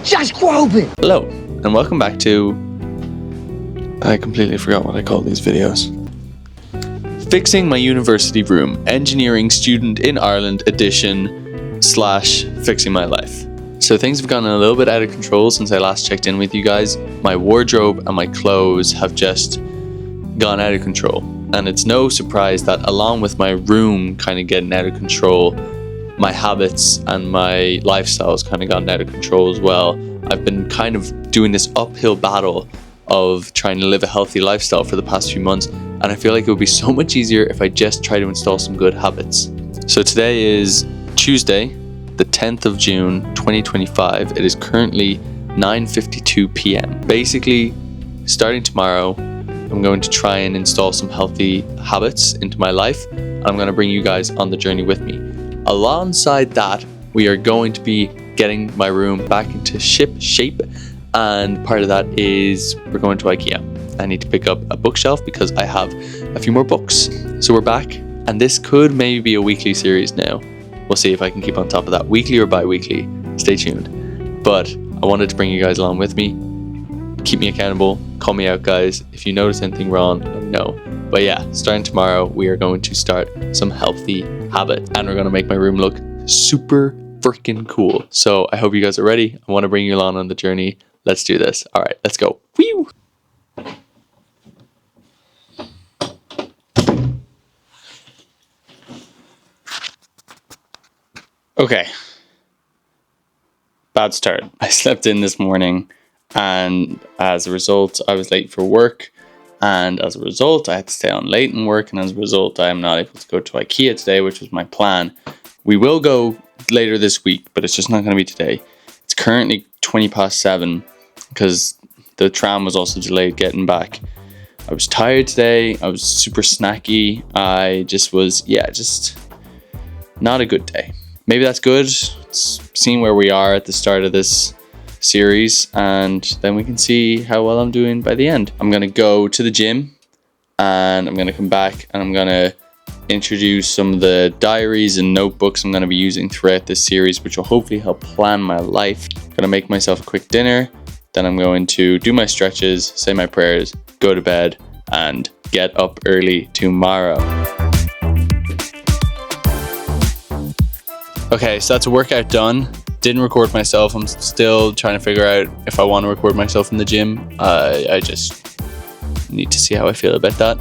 Just grow it. Hello, and welcome back to... I completely forgot what I call these videos. Fixing my university room, engineering student in Ireland edition / fixing my life. So things have gotten a little bit out of control since I last checked in with you guys. My wardrobe and my clothes have just gone out of control. And it's no surprise that along with my room kind of getting out of control, my habits and my lifestyle's kind of gotten out of control as well. I've been kind of doing this uphill battle of trying to live a healthy lifestyle for the past few months, and I feel like it would be so much easier if I just try to install some good habits. So today is Tuesday, the 10th of June 2025. It is currently 9:52 p.m. Basically, starting tomorrow, I'm going to try and install some healthy habits into my life, and I'm going to bring you guys on the journey with me. Alongside that, we are going to be getting my room back into shape, and part of that is we're going to IKEA. I need to pick up a bookshelf because I have a few more books. So we're back, and this could maybe be a weekly series now. We'll see if I can keep on top of that, weekly or bi-weekly. Stay tuned. But I wanted to bring you guys along with me. Keep me accountable, call me out, guys. If you notice anything wrong, let me know. But yeah, starting tomorrow, we are going to start some healthy habits, and we're going to make my room look super freaking cool. So I hope you guys are ready. I want to bring you along on the journey. Let's do this. All right, let's go. Whew. Okay. Bad start. I slept in this morning, and as a result, I was late for work. And as a result, I had to stay on late in work. And as a result, I am not able to go to IKEA today, which was my plan. We will go later this week, but it's just not going to be today. It's currently 7:20 because the tram was also delayed getting back. I was tired today. I was super snacky. I just was, just not a good day. Maybe that's good. Seeing where we are at the start of this series, and then we can see how well I'm doing by the end. I'm gonna go to the gym, and I'm gonna come back, and I'm gonna introduce some of the diaries and notebooks I'm gonna be using throughout this series, which will hopefully help plan my life. I'm gonna make myself a quick dinner, then I'm going to do my stretches, say my prayers, go to bed, and get up early tomorrow. Okay, so that's a workout done. Didn't record myself. I'm still trying to figure out if I want to record myself in the gym. I just need to see how I feel about that,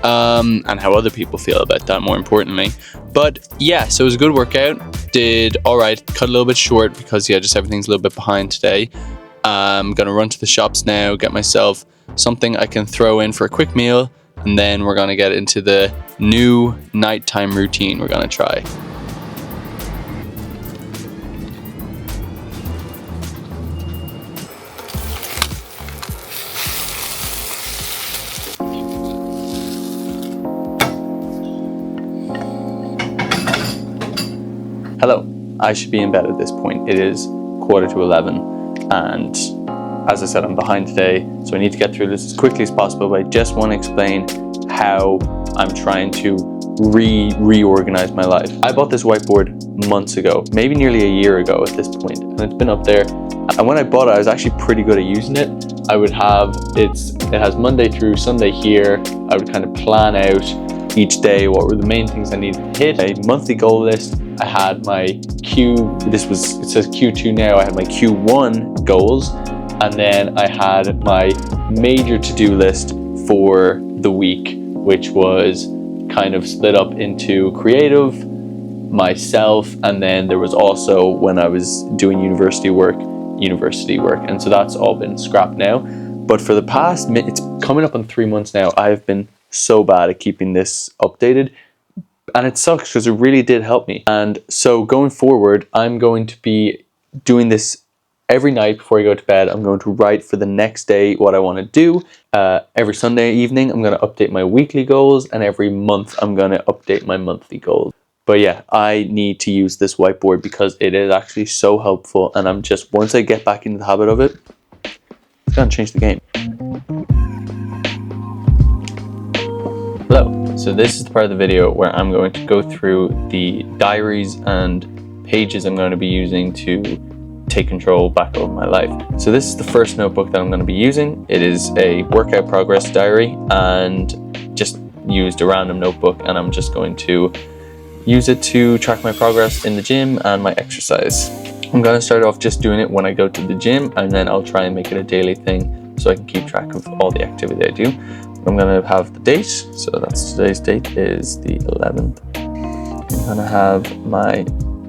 and how other people feel about that, more importantly. But yeah, so it was a good workout. Did all right. Cut a little bit short because just everything's a little bit behind today. I'm gonna run to the shops now, get myself something I can throw in for a quick meal, and then we're gonna get into the new nighttime routine we're gonna try. Hello, I should be in bed at this point. It is 10:45, and as I said, I'm behind today, so I need to get through this as quickly as possible, but I just want to explain how I'm trying to reorganize my life. I bought this whiteboard months ago, maybe nearly a year ago at this point, and it's been up there. And when I bought it, I was actually pretty good at using it. I would have, it has Monday through Sunday here. I would kind of plan out each day what were the main things I needed to hit. A monthly goal list. I had my it says Q2 now. I had my Q1 goals, and then I had my major to-do list for the week, which was kind of split up into creative, myself, and then there was also when I was doing university work. And so that's all been scrapped now. But for the past, it's coming up on 3 months now, I've been so bad at keeping this updated. And it sucks because it really did help me. And so going forward, I'm going to be doing this every night before I go to bed. I'm going to write for the next day what I want to do. Every Sunday evening, I'm going to update my weekly goals. And every month, I'm going to update my monthly goals. But yeah, I need to use this whiteboard because it is actually so helpful. And I'm just, once I get back into the habit of it, it's going to change the game. Hello. So this is the part of the video where I'm going to go through the diaries and pages I'm going to be using to take control back over my life. So this is the first notebook that I'm going to be using. It is a workout progress diary, and just used a random notebook, and I'm just going to use it to track my progress in the gym and my exercise. I'm going to start off just doing it when I go to the gym, and then I'll try and make it a daily thing so I can keep track of all the activity I do. I'm going to have the date, so that's today's date is the 11th. I'm going to have my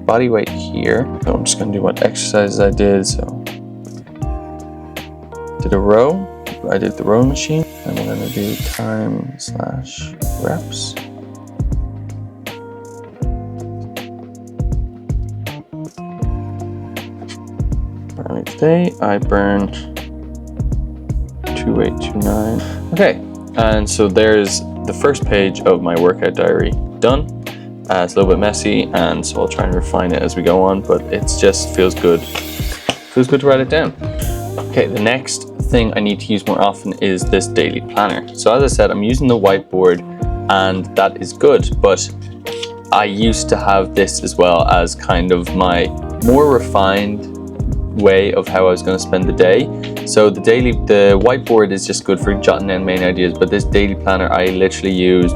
body weight here. So I'm just going to do what exercises I did. So did a row. I did the row machine, and we're going to do time/reps. Today I burned 2829. Okay, and so there's the first page of my workout diary done. It's a little bit messy, and so I'll try and refine it as we go on, but it just feels good. Feels good to write it down. Okay, the next thing I need to use more often is this daily planner. So as I said, I'm using the whiteboard, and that is good, but I used to have this as well as kind of my more refined way of how I was going to spend the day. So the whiteboard is just good for jotting down main ideas, but this daily planner I literally used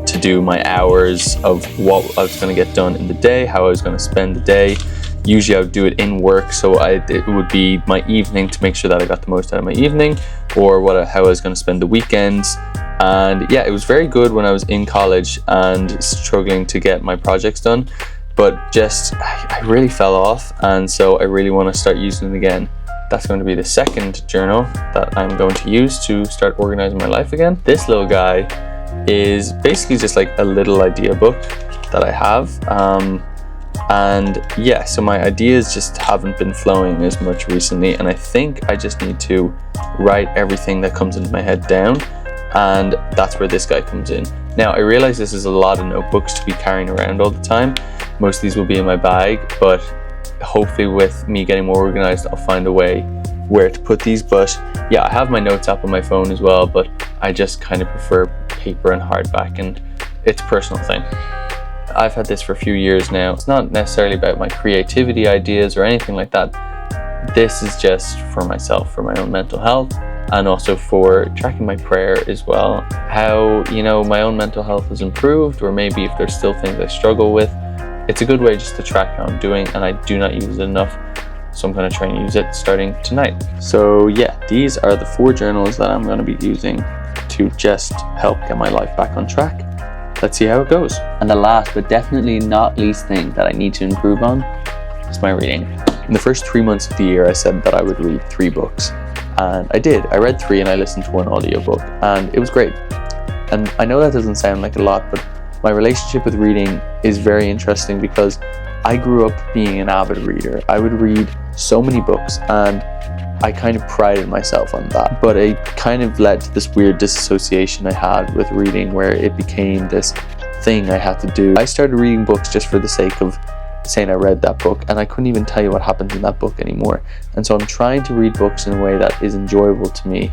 to do my hours of what I was going to get done in the day, how I was going to spend the day. Usually I would do it in work, so it would be my evening to make sure that I got the most out of my evening, or how I was going to spend the weekends. And yeah, it was very good when I was in college and struggling to get my projects done, but just I really fell off, and so I really want to start using it again. That's going to be the second journal that I'm going to use to start organizing my life again. This little guy is basically just like a little idea book that I have. And yeah, so my ideas just haven't been flowing as much recently, and I think I just need to write everything that comes into my head down, and that's where this guy comes in. Now, I realize this is a lot of notebooks to be carrying around all the time. Most of these will be in my bag, but hopefully with me getting more organized, I'll find a way where to put these. But yeah, I have my notes app on my phone as well, but I just kind of prefer paper and hardback, and it's a personal thing. I've had this for a few years now. It's not necessarily about my creativity ideas or anything like that. This is just for myself, for my own mental health, and also for tracking my prayer as well. How, my own mental health has improved, or maybe if there's still things I struggle with. It's a good way just to track how I'm doing, and I do not use it enough. So I'm going to try and use it starting tonight. So yeah, these are the 4 journals that I'm going to be using to just help get my life back on track. Let's see how it goes. And the last but definitely not least thing that I need to improve on is my reading. In the first 3 months of the year, I said that I would read 3 books. And I did. I read 3 and I listened to 1 audiobook, and it was great. And I know that doesn't sound like a lot, but my relationship with reading is very interesting because I grew up being an avid reader. I would read so many books, and I kind of prided myself on that. But it kind of led to this weird disassociation I had with reading, where it became this thing I had to do. I started reading books just for the sake of saying I read that book, and I couldn't even tell you what happens in that book anymore. And so I'm trying to read books in a way that is enjoyable to me,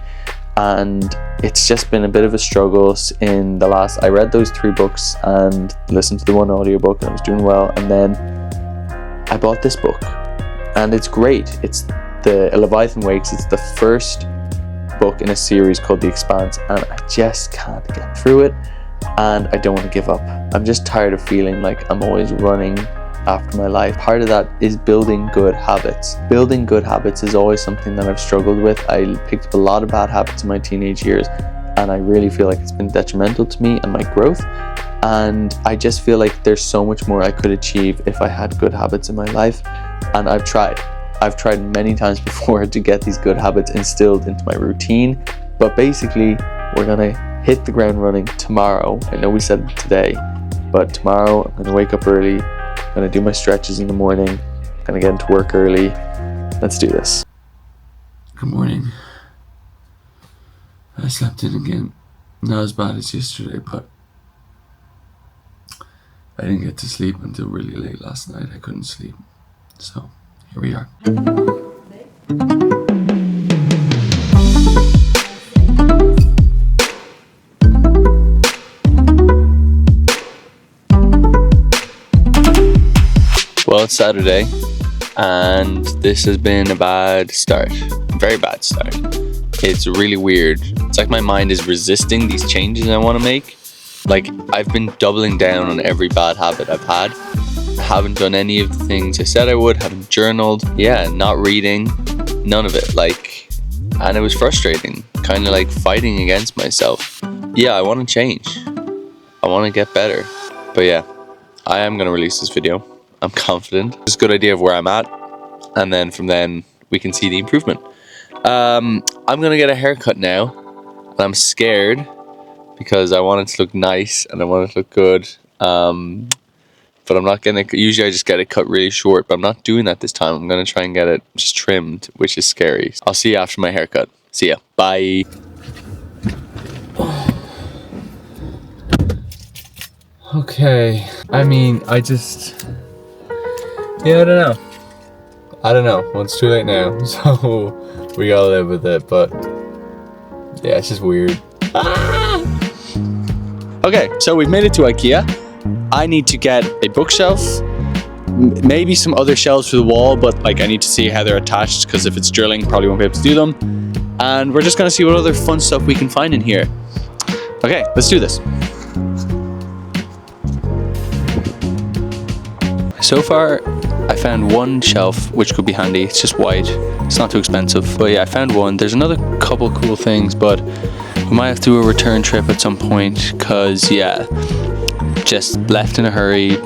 and it's just been a bit of a struggle in the last. I read those 3 books and listened to the 1 audiobook, and I was doing well, and then I bought this book, and it's great. It's the Leviathan Wakes. It's the first book in a series called The Expanse, and I just can't get through it, and I don't want to give up. I'm just tired of feeling like I'm always running after my life. Part of that is building good habits. Building good habits is always something that I've struggled with. I picked up a lot of bad habits in my teenage years, and I really feel like it's been detrimental to me and my growth. And I just feel like there's so much more I could achieve if I had good habits in my life. And I've tried many times before to get these good habits instilled into my routine. But basically, we're gonna hit the ground running tomorrow. I know we said it today, but tomorrow I'm gonna wake up early. I'm gonna do my stretches in the morning. I'm gonna get into work early. Let's do this. Good morning. I slept in again. Not as bad as yesterday, but I didn't get to sleep until really late last night. I couldn't sleep. So, here we are. Well, it's Saturday, and this has been a bad start, very bad start. It's really weird. It's like my mind is resisting these changes I want to make. Like, I've been doubling down on every bad habit I've had. Haven't done any of the things I said I would, haven't journaled, yeah, not reading, none of it, like, and it was frustrating, kind of like fighting against myself. Yeah, I want to change. I want to get better. But yeah, I am going to release this video. I'm confident. It's a good idea of where I'm at, and then from then we can see the improvement. I'm going to get a haircut now, and I'm scared because I want it to look nice and I want it to look good. But I'm not gonna, usually I just get it cut really short, but I'm not doing that this time. I'm gonna try and get it just trimmed, which is scary. I'll see you after my haircut. See ya. Bye. Okay. I mean, I don't know. Well, it's too late now, so we gotta live with it, but yeah, it's just weird. Okay, so we've made it to IKEA. I need to get a bookshelf, maybe some other shelves for the wall, but like I need to see how they're attached, because if it's drilling, probably won't be able to do them. And we're just gonna see what other fun stuff we can find in here. Okay, let's do this. So far, I found one shelf which could be handy. It's just white. It's not too expensive, but yeah, I found one. There's another couple cool things, but we might have to do a return trip at some point, because yeah, just left in a hurry,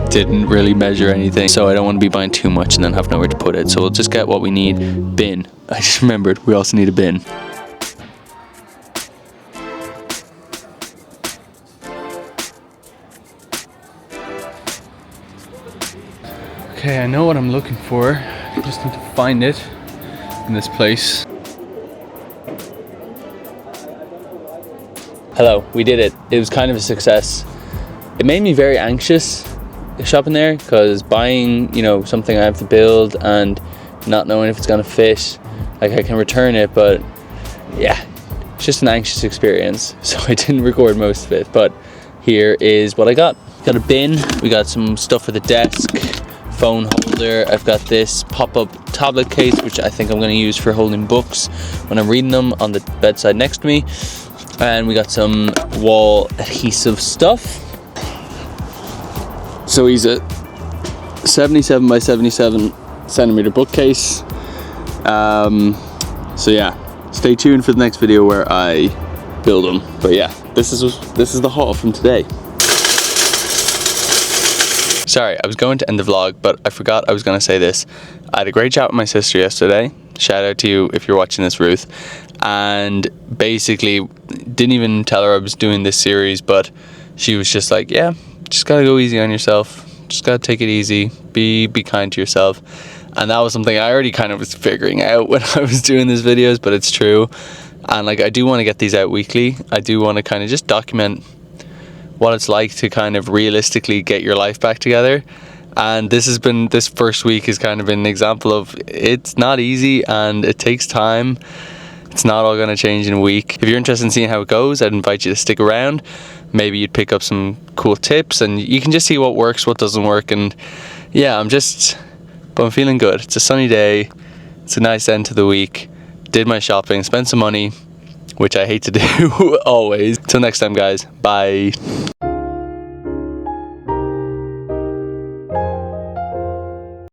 didn't really measure anything, so I don't want to be buying too much and then have nowhere to put it. So we'll just get what we need. Bin. I just remembered we also need a bin. Okay, I know what I'm looking for. I just need to find it in this place. Hello, we did it. It was kind of a success. It made me very anxious shopping there, because buying, something I have to build and not knowing if it's gonna fit, like I can return it, but yeah, it's just an anxious experience. So I didn't record most of it, but here is what I got. Got a bin, we got some stuff for the desk, phone holder. I've got this pop-up tablet case, which I think I'm gonna use for holding books when I'm reading them, on the bedside next to me. And we got some wall adhesive stuff. So he's a 77 by 77 centimeter bookcase. So yeah, stay tuned for the next video where I build them. But yeah, this is the haul from today. Sorry, I was going to end the vlog, but I forgot I was going to say this. I had a great chat with my sister yesterday. Shout out to you if you're watching this, Ruth. And basically, didn't even tell her I was doing this series, but she was just like, yeah, just gotta go easy on yourself. Just gotta take it easy. Be kind to yourself. And that was something I already kind of was figuring out when I was doing these videos, but it's true. And like, I do want to get these out weekly. I do want to kind of just document what it's like to kind of realistically get your life back together. And this first week has kind of been an example of it's not easy and it takes time. It's not all going to change in a week. If you're interested in seeing how it goes, I'd invite you to stick around. Maybe you'd pick up some cool tips and you can just see what works, what doesn't work. And yeah, but I'm feeling good. It's a sunny day. It's a nice end to the week. Did my shopping, spent some money, which I hate to do always. Till next time, guys. Bye.